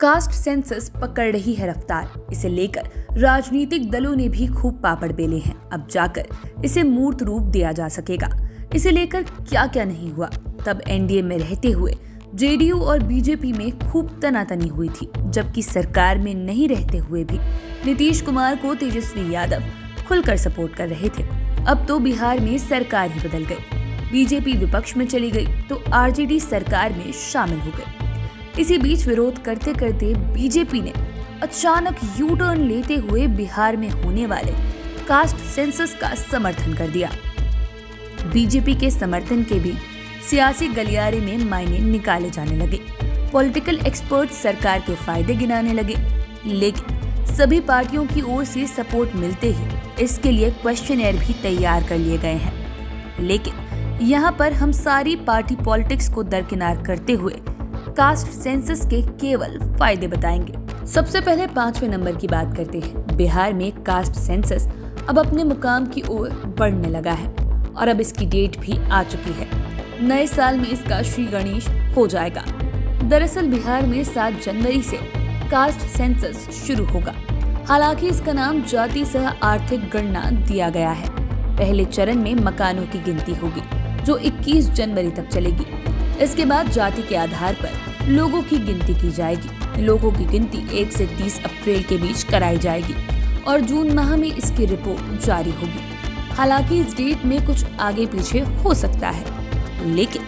Caste census पकड़ रही है रफ्तार। इसे लेकर राजनीतिक दलों ने भी खूब पापड़ बेले हैं। अब जाकर इसे मूर्त रूप दिया जा सकेगा। इसे लेकर क्या क्या नहीं हुआ। तब एनडीए में रहते हुए जेडीयू और बीजेपी में खूब तनातनी हुई थी, जबकि सरकार में नहीं रहते हुए भी नीतीश कुमार को तेजस्वी यादव खुलकर सपोर्ट कर रहे थे। अब तो बिहार में सरकार ही बदल गई। बीजेपी विपक्ष में चली गई तो आरजेडी सरकार में शामिल हो गई। इसी बीच विरोध करते करते बीजेपी ने अचानक यू टर्न लेते हुए बिहार में होने वाले कास्ट सेंसस का समर्थन कर दिया। बीजेपी के समर्थन के भी सियासी गलियारे में मायने निकाले जाने लगे। पॉलिटिकल एक्सपर्ट सरकार के फायदे गिनाने लगे, लेकिन सभी पार्टियों की ओर से सपोर्ट मिलते ही इसके लिए क्वेश्चनर भी तैयार कर लिए गए हैं। लेकिन यहाँ पर हम सारी पार्टी पॉलिटिक्स को दरकिनार करते हुए कास्ट सेंसस के केवल फायदे बताएंगे। सबसे पहले 5वें नंबर की बात करते हैं। बिहार में कास्ट सेंसस अब अपने मुकाम की ओर बढ़ने लगा है और अब इसकी डेट भी आ चुकी है। नए साल में इसका श्री गणेश हो जाएगा। दरअसल बिहार में 7 जनवरी से कास्ट सेंसस शुरू होगा। हालांकि इसका नाम जाति सह आर्थिक गणना दिया गया है। पहले चरण में मकानों की गिनती होगी जो 21 जनवरी तक चलेगी। इसके बाद जाति के आधार पर लोगों की गिनती की जाएगी। लोगों की गिनती 1 से 30 अप्रैल के बीच कराई जाएगी और जून माह में इसकी रिपोर्ट जारी होगी। हालांकि इस डेट में कुछ आगे पीछे हो सकता है, लेकिन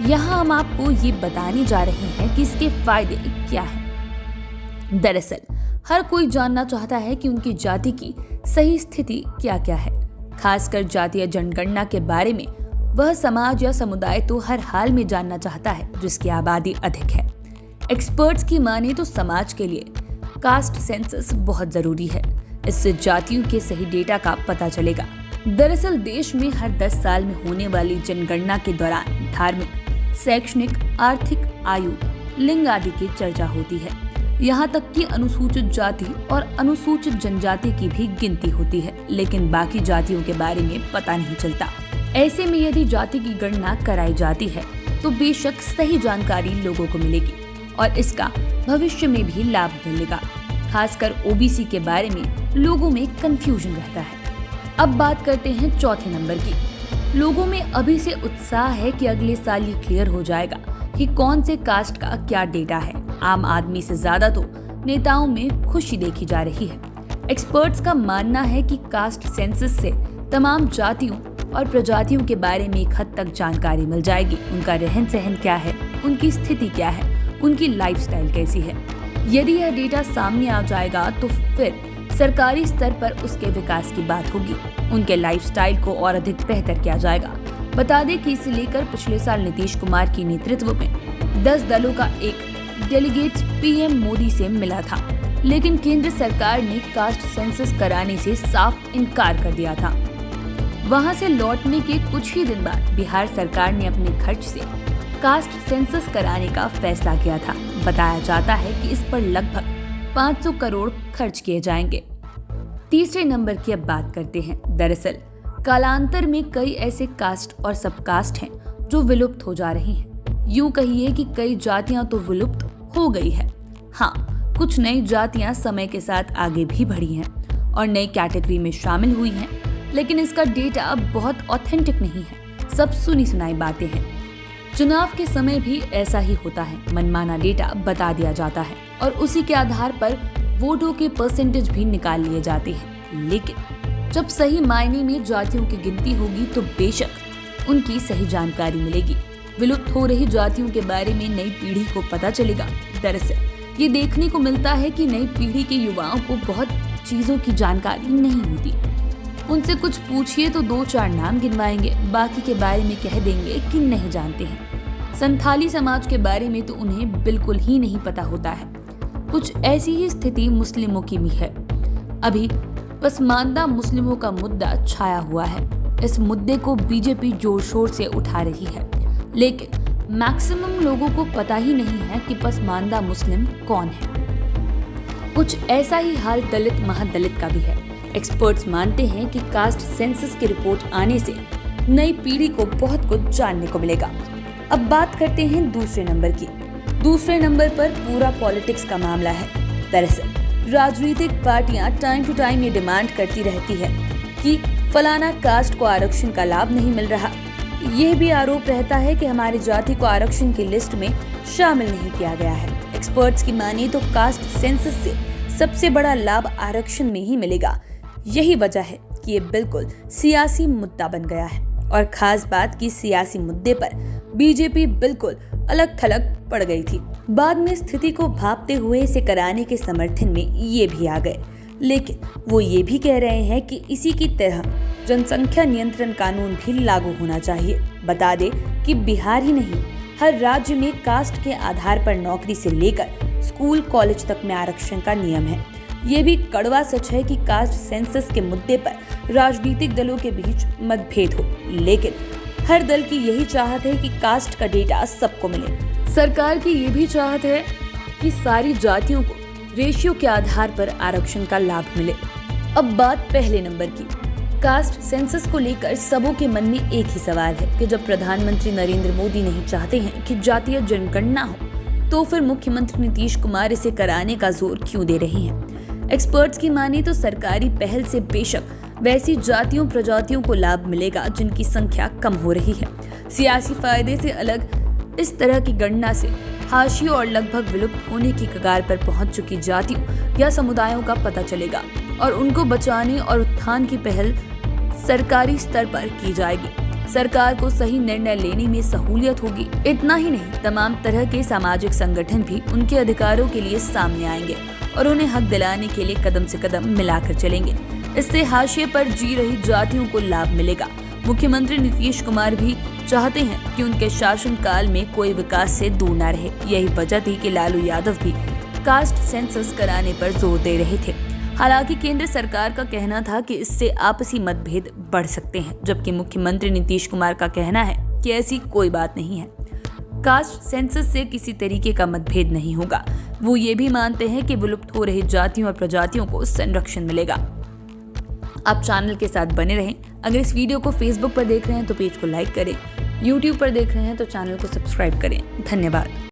यहाँ हम आपको ये बताने जा रहे हैं कि इसके फायदे क्या हैं। दरअसल हर कोई जानना चाहता है कि उनकी जाति की सही स्थिति क्या क्या है। खासकर जातीय जनगणना के बारे में वह समाज या समुदाय तो हर हाल में जानना चाहता है जिसकी आबादी अधिक है। एक्सपर्ट्स की माने तो समाज के लिए कास्ट सेंसस बहुत जरूरी है। इससे जातियों के सही डेटा का पता चलेगा। दरअसल देश में हर 10 साल में होने वाली जनगणना के दौरान धार्मिक, शैक्षणिक, आर्थिक, आयु, लिंग आदि की चर्चा होती है। यहाँ तक कि अनुसूचित जाति और अनुसूचित जनजाति की भी गिनती होती है, लेकिन बाकी जातियों के बारे में पता नहीं चलता। ऐसे में यदि जाति की गणना कराई जाती है तो बेशक सही जानकारी लोगों को मिलेगी और इसका भविष्य में भी लाभ मिलेगा। खासकर ओबीसी के बारे में लोगों में कंफ्यूजन रहता है। अब बात करते हैं 4थे नंबर की। लोगों में अभी से उत्साह है कि अगले साल ये क्लियर हो जाएगा कि कौन से कास्ट का क्या डेटा है। आम आदमी से ज्यादा तो नेताओं में खुशी देखी जा रही है। एक्सपर्ट्स का मानना है कि कास्ट सेंसस से तमाम जातियों और प्रजातियों के बारे में एक हद तक जानकारी मिल जाएगी। उनका रहन सहन क्या है, उनकी स्थिति क्या है, उनकी लाइफस्टाइल कैसी है। यदि यह डेटा सामने आ जाएगा तो फिर सरकारी स्तर पर उसके विकास की बात होगी। उनके लाइफस्टाइल को और अधिक बेहतर किया जाएगा। बता दें कि इसे लेकर पिछले साल नीतीश कुमार के नेतृत्व में 10 दलों का एक डेलीगेट पीएम मोदी से मिला था, लेकिन केंद्र सरकार ने कास्ट सेंसस कराने से साफ इनकार कर दिया था। वहां से लौटने के कुछ ही दिन बाद बिहार सरकार ने अपने खर्च से कास्ट सेंसस कराने का फैसला किया था। बताया जाता है कि इस पर लगभग 500 करोड़ खर्च किए जाएंगे। 3रे नंबर की अब बात करते हैं। दरअसल कालांतर में कई ऐसे कास्ट और सबकास्ट हैं जो विलुप्त हो जा रही हैं। यूं कहिए कि कई जातियां तो विलुप्त हो गई है। हाँ, कुछ नई जातियां समय के साथ आगे भी बढ़ी हैं और नई कैटेगरी में शामिल हुई हैं, लेकिन इसका डेटा अब बहुत ऑथेंटिक नहीं है। सब सुनी सुनाई बातें हैं। चुनाव के समय भी ऐसा ही होता है। मनमाना डेटा बता दिया जाता है और उसी के आधार पर वोटों के परसेंटेज भी निकाल लिए जाते हैं। लेकिन जब सही मायने में जातियों की गिनती होगी तो बेशक उनकी सही जानकारी मिलेगी। विलुप्त हो रही जातियों के बारे में नई पीढ़ी को पता चलेगा। दरअसल ये देखने को मिलता है कि नई पीढ़ी के युवाओं को बहुत चीजों की जानकारी नहीं होती। उनसे कुछ पूछिए तो 2-4 नाम गिनवाएंगे, बाकी के बारे में कह देंगे कि नहीं जानते हैं। संथाली समाज के बारे में तो उन्हें बिल्कुल ही नहीं पता होता है। कुछ ऐसी ही स्थिति मुस्लिमों की भी है। अभी पसमानदा मुस्लिमों का मुद्दा छाया हुआ है। इस मुद्दे को बीजेपी जोर शोर से उठा रही है, लेकिन मैक्सिमम लोगों को पता ही नहीं है कि पसमानदा मुस्लिम कौन है। कुछ ऐसा ही हाल दलित महादलित का भी है। एक्सपर्ट्स मानते हैं कि कास्ट सेंसस की रिपोर्ट आने से नई पीढ़ी को बहुत कुछ जानने को मिलेगा। अब बात करते हैं 2रे नंबर की। दूसरे नंबर पर पूरा पॉलिटिक्स का मामला है। दरअसल राजनीतिक पार्टियां टाइम टू टाइम ये डिमांड करती रहती है कि फलाना कास्ट को आरक्षण का लाभ नहीं मिल रहा। यह भी आरोप रहता है कि हमारी जाति को आरक्षण की लिस्ट में शामिल नहीं किया गया है। एक्सपर्ट्स की माने तो कास्ट सेंसस से सबसे बड़ा लाभ आरक्षण में ही मिलेगा। यही वजह है कि ये बिल्कुल सियासी मुद्दा बन गया है। और खास बात कि सियासी मुद्दे पर बीजेपी बिल्कुल अलग थलग पड़ गई थी। बाद में स्थिति को भांपते हुए इसे कराने के समर्थन में ये भी आ गए, लेकिन वो ये भी कह रहे हैं कि इसी की तरह जनसंख्या नियंत्रण कानून भी लागू होना चाहिए। बता दें कि बिहार ही नहीं, हर राज्य में कास्ट के आधार पर नौकरी से लेकर स्कूल कॉलेज तक में आरक्षण का नियम है। ये भी कड़वा सच है कि कास्ट सेंसस के मुद्दे पर राजनीतिक दलों के बीच मतभेद हो, लेकिन हर दल की यही चाहत है कि कास्ट का डेटा सबको मिले। सरकार की ये भी चाहत है कि सारी जातियों को रेशियो के आधार पर आरक्षण का लाभ मिले। अब बात पहले नंबर की। कास्ट सेंसस को लेकर सबों के मन में एक ही सवाल है कि जब प्रधानमंत्री नरेंद्र मोदी नहीं चाहते हैं कि जातीय जनगणना हो, तो फिर मुख्यमंत्री नीतीश कुमार इसे कराने का जोर क्यों दे रहे हैं। एक्सपर्ट्स की माने तो सरकारी पहल से बेशक वैसी जातियों प्रजातियों को लाभ मिलेगा जिनकी संख्या कम हो रही है। सियासी फायदे से अलग इस तरह की गणना से हाशियों और लगभग विलुप्त होने की कगार पर पहुंच चुकी जातियों या समुदायों का पता चलेगा और उनको बचाने और उत्थान की पहल सरकारी स्तर पर की जाएगी। सरकार को सही निर्णय लेने में सहूलियत होगी। इतना ही नहीं, तमाम तरह के सामाजिक संगठन भी उनके अधिकारों के लिए सामने आएंगे और उन्हें हक दिलाने के लिए कदम से कदम मिलाकर चलेंगे। इससे हाशिए पर जी रही जातियों को लाभ मिलेगा। मुख्यमंत्री नीतीश कुमार भी चाहते हैं कि उनके शासनकाल में कोई विकास से दूर न रहे। यही वजह थी कि लालू यादव भी कास्ट सेंसस कराने पर जोर दे रहे थे। हालांकि केंद्र सरकार का कहना था कि इससे आपसी मतभेद बढ़ सकते हैं, जबकि मुख्यमंत्री नीतीश कुमार का कहना है कि ऐसी कोई बात नहीं है। कास्ट सेंसस से किसी तरीके का मतभेद नहीं होगा। वो ये भी मानते हैं कि विलुप्त हो रही जातियों और प्रजातियों को संरक्षण मिलेगा। आप चैनल के साथ बने रहें। अगर इस वीडियो को फेसबुक पर देख रहे हैं तो पेज को लाइक करें, यूट्यूब पर देख रहे हैं तो चैनल को सब्सक्राइब करें। धन्यवाद।